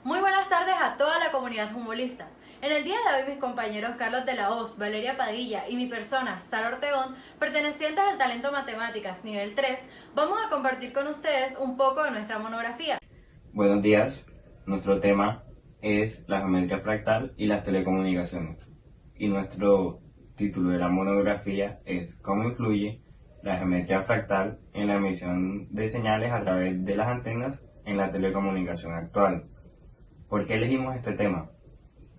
Muy buenas tardes a toda la comunidad futbolista. En el día de hoy mis compañeros Carlos de la Hoz, Valeria Padilla y mi persona, Sara Ortegón, pertenecientes al Talento Matemáticas nivel 3, vamos a compartir con ustedes un poco de nuestra monografía. Buenos días, nuestro tema es la geometría fractal y las telecomunicaciones. Y nuestro título de la monografía es ¿Cómo influye la geometría fractal en la emisión de señales a través de las antenas en la telecomunicación actual? ¿Por qué elegimos este tema?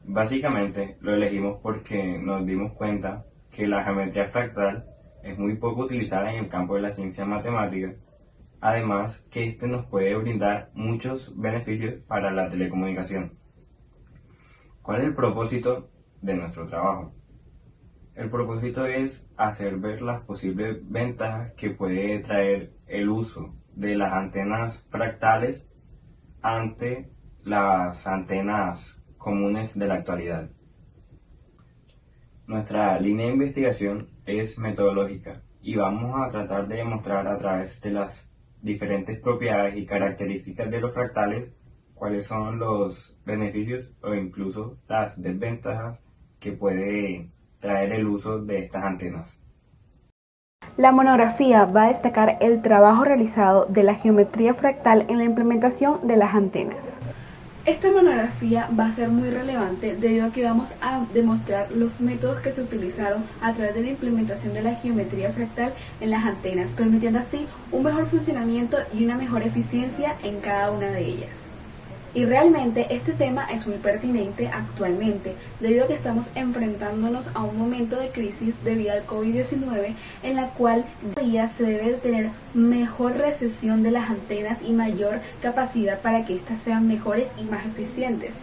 Básicamente lo elegimos porque nos dimos cuenta que la geometría fractal es muy poco utilizada en el campo de la ciencia matemática, además que este nos puede brindar muchos beneficios para la telecomunicación. ¿Cuál es el propósito de nuestro trabajo? El propósito es hacer ver las posibles ventajas que puede traer el uso de las antenas fractales ante las antenas comunes de la actualidad. Nuestra línea de investigación es metodológica y vamos a tratar de demostrar a través de las diferentes propiedades y características de los fractales cuáles son los beneficios o incluso las desventajas que puede traer el uso de estas antenas. La monografía va a destacar el trabajo realizado de la geometría fractal en la implementación de las antenas. Esta monografía va a ser muy relevante debido a que vamos a demostrar los métodos que se utilizaron a través de la implementación de la geometría fractal en las antenas, permitiendo así un mejor funcionamiento y una mejor eficiencia en cada una de ellas. Y realmente este tema es muy pertinente actualmente, debido a que estamos enfrentándonos a un momento de crisis debido al COVID-19, en la cual cada día se debe de tener mejor recesión de las antenas y mayor capacidad para que éstas sean mejores y más eficientes.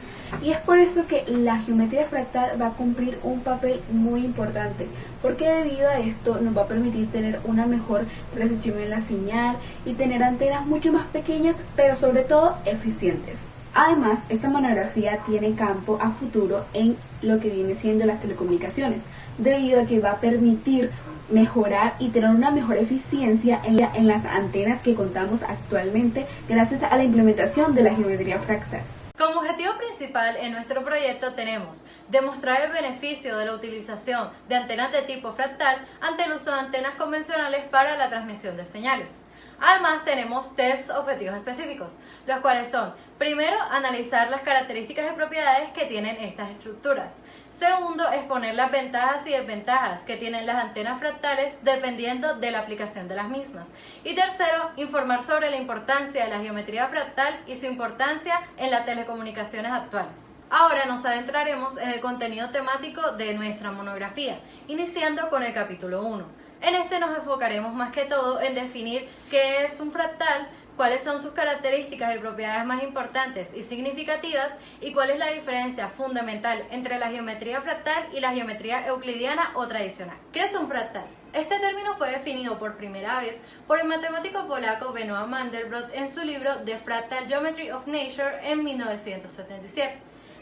Y es por eso que la geometría fractal va a cumplir un papel muy importante, porque debido a esto nos va a permitir tener una mejor recesión en la señal y tener antenas mucho más pequeñas, pero sobre todo eficientes. Además, esta monografía tiene campo a futuro en lo que viene siendo las telecomunicaciones, debido a que va a permitir mejorar y tener una mejor eficiencia en las antenas que contamos actualmente gracias a la implementación de la geometría fractal. Como objetivo principal en nuestro proyecto tenemos demostrar el beneficio de la utilización de antenas de tipo fractal ante el uso de antenas convencionales para la transmisión de señales. Además tenemos tres objetivos específicos, los cuales son: primero, analizar las características y propiedades que tienen estas estructuras. Segundo, exponer las ventajas y desventajas que tienen las antenas fractales dependiendo de la aplicación de las mismas. Y tercero, informar sobre la importancia de la geometría fractal y su importancia en las telecomunicaciones actuales. Ahora nos adentraremos en el contenido temático de nuestra monografía, iniciando con el capítulo 1. En este nos enfocaremos más que todo en definir qué es un fractal, cuáles son sus características y propiedades más importantes y significativas y cuál es la diferencia fundamental entre la geometría fractal y la geometría euclidiana o tradicional. ¿Qué es un fractal? Este término fue definido por primera vez por el matemático polaco Benoit Mandelbrot en su libro The Fractal Geometry of Nature en 1977.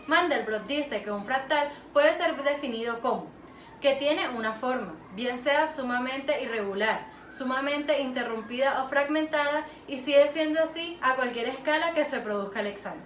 Mandelbrot dice que un fractal puede ser definido como que tiene una forma, bien sea sumamente irregular, sumamente interrumpida o fragmentada, y sigue siendo así a cualquier escala que se produzca el examen.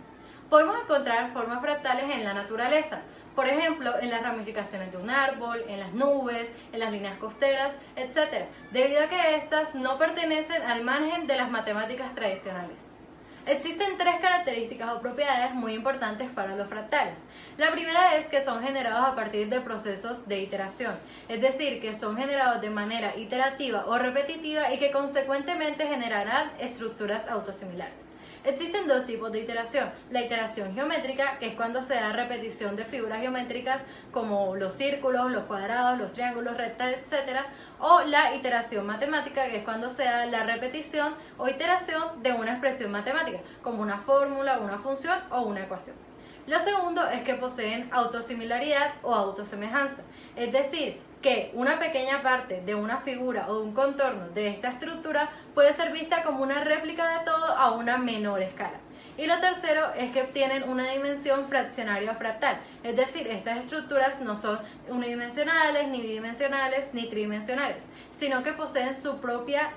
Podemos encontrar formas fractales en la naturaleza, por ejemplo, en las ramificaciones de un árbol, en las nubes, en las líneas costeras, etc., debido a que éstas no pertenecen al margen de las matemáticas tradicionales. Existen tres características o propiedades muy importantes para los fractales. La primera es que son generados a partir de procesos de iteración, es decir, que son generados de manera iterativa o repetitiva y que consecuentemente generarán estructuras autosimilares. Existen dos tipos de iteración: la iteración geométrica, que es cuando se da repetición de figuras geométricas como los círculos, los cuadrados, los triángulos, rectas, etc., o la iteración matemática, que es cuando se da la repetición o iteración de una expresión matemática, como una fórmula, una función o una ecuación. Lo segundo es que poseen autosimilaridad o autosemejanza, es decir, que una pequeña parte de una figura o de un contorno de esta estructura puede ser vista como una réplica de todo a una menor escala. Y lo tercero es que tienen una dimensión fraccionaria fractal, es decir, estas estructuras no son unidimensionales, ni bidimensionales, ni tridimensionales, sino que poseen su propia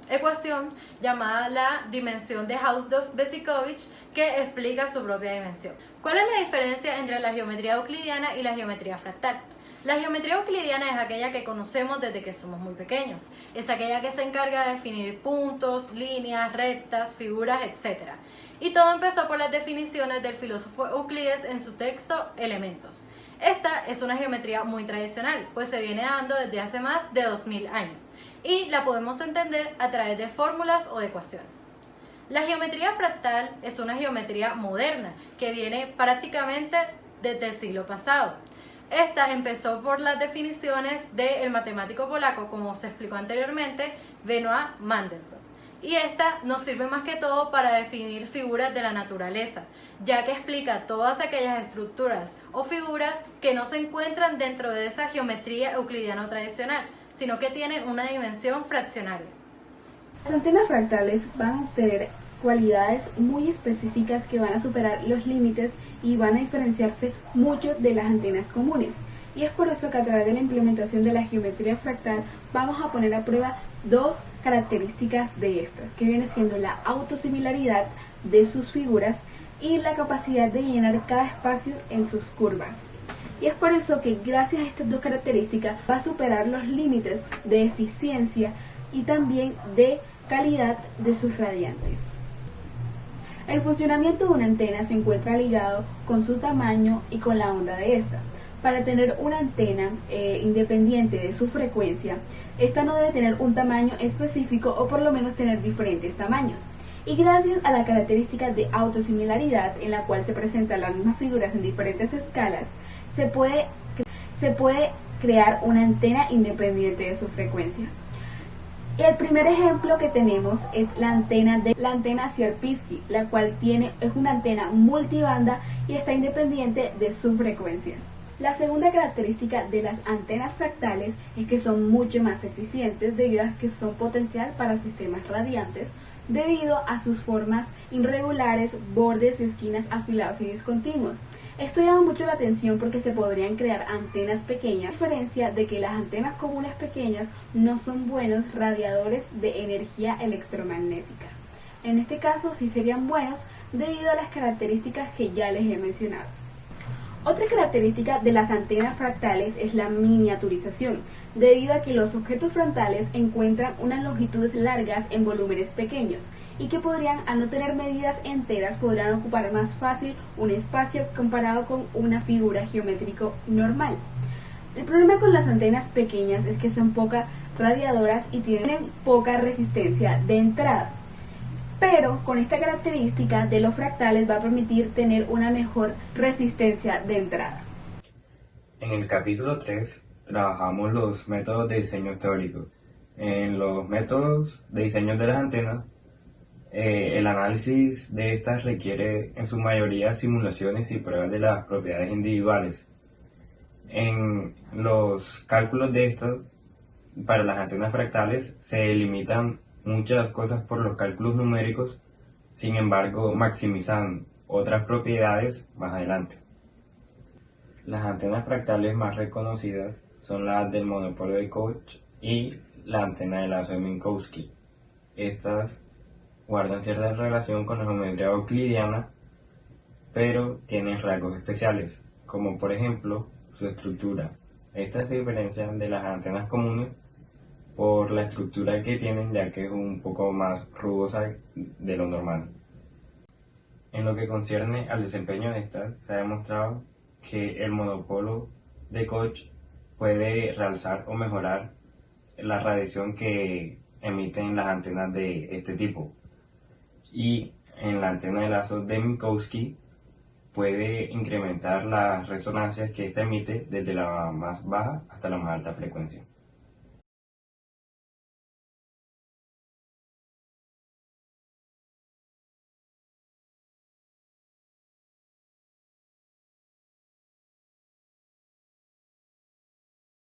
ecuación llamada la dimensión de Hausdorff-Besicovitch, que explica su propia dimensión. ¿Cuál es la diferencia entre la geometría euclidiana y la geometría fractal? La geometría euclidiana es aquella que conocemos desde que somos muy pequeños. Es aquella que se encarga de definir puntos, líneas, rectas, figuras, etc. Y todo empezó por las definiciones del filósofo Euclides en su texto Elementos. Esta es una geometría muy tradicional, pues se viene dando desde hace más de 2000 años y la podemos entender a través de fórmulas o de ecuaciones. La geometría fractal es una geometría moderna que viene prácticamente desde el siglo pasado. Esta empezó por las definiciones del matemático polaco, como se explicó anteriormente, Benoit Mandelbrot. Y esta nos sirve más que todo para definir figuras de la naturaleza, ya que explica todas aquellas estructuras o figuras que no se encuentran dentro de esa geometría euclidiana tradicional, sino que tienen una dimensión fraccionaria. Las antenas fractales van a obtener cualidades muy específicas que van a superar los límites y van a diferenciarse mucho de las antenas comunes. Y es por eso que a través de la implementación de la geometría fractal vamos a poner a prueba dos características de estas, que viene siendo la autosimilaridad de sus figuras y la capacidad de llenar cada espacio en sus curvas. Y es por eso que gracias a estas dos características va a superar los límites de eficiencia y también de calidad de sus radiantes. El funcionamiento de una antena se encuentra ligado con su tamaño y con la onda de esta. Para tener una antena independiente de su frecuencia, esta no debe tener un tamaño específico o por lo menos tener diferentes tamaños. Y gracias a la característica de autosimilaridad, en la cual se presentan las mismas figuras en diferentes escalas, se puede crear una antena independiente de su frecuencia. El primer ejemplo que tenemos es la antena Sierpinski, la cual es una antena multibanda y está independiente de su frecuencia. La segunda característica de las antenas fractales es que son mucho más eficientes debido a que son potencial para sistemas radiantes debido a sus formas irregulares, bordes y esquinas afilados y discontinuos. Esto llama mucho la atención porque se podrían crear antenas pequeñas, a diferencia de que las antenas comunes pequeñas no son buenos radiadores de energía electromagnética. En este caso sí serían buenos debido a las características que ya les he mencionado. Otra característica de las antenas fractales es la miniaturización, debido a que los objetos fractales encuentran unas longitudes largas en volúmenes pequeños y que podrían, al no tener medidas enteras, podrán ocupar más fácil un espacio comparado con una figura geométrico normal. El problema con las antenas pequeñas es que son pocas radiadoras y tienen poca resistencia de entrada. Pero con esta característica de los fractales va a permitir tener una mejor resistencia de entrada. En el capítulo 3 trabajamos los métodos de diseño teórico. En los métodos de diseño de las antenas, el análisis de estas requiere en su mayoría simulaciones y pruebas de las propiedades individuales. En los cálculos de estos, para las antenas fractales, se limitan muchas cosas por los cálculos numéricos, sin embargo maximizan otras propiedades más adelante. Las antenas fractales más reconocidas son las del monopolo de Koch y la antena de lazo de Minkowski. Estas guardan cierta relación con la geometría euclidiana, pero tienen rasgos especiales, como por ejemplo su estructura. Estas se diferencian de las antenas comunes por la estructura que tienen, ya que es un poco más rugosa de lo normal. En lo que concierne al desempeño de estas, se ha demostrado que el monopolo de Koch puede realzar o mejorar la radiación que emiten las antenas de este tipo, y en la antena de lazo de Minkowski puede incrementar las resonancias que ésta emite desde la más baja hasta la más alta frecuencia.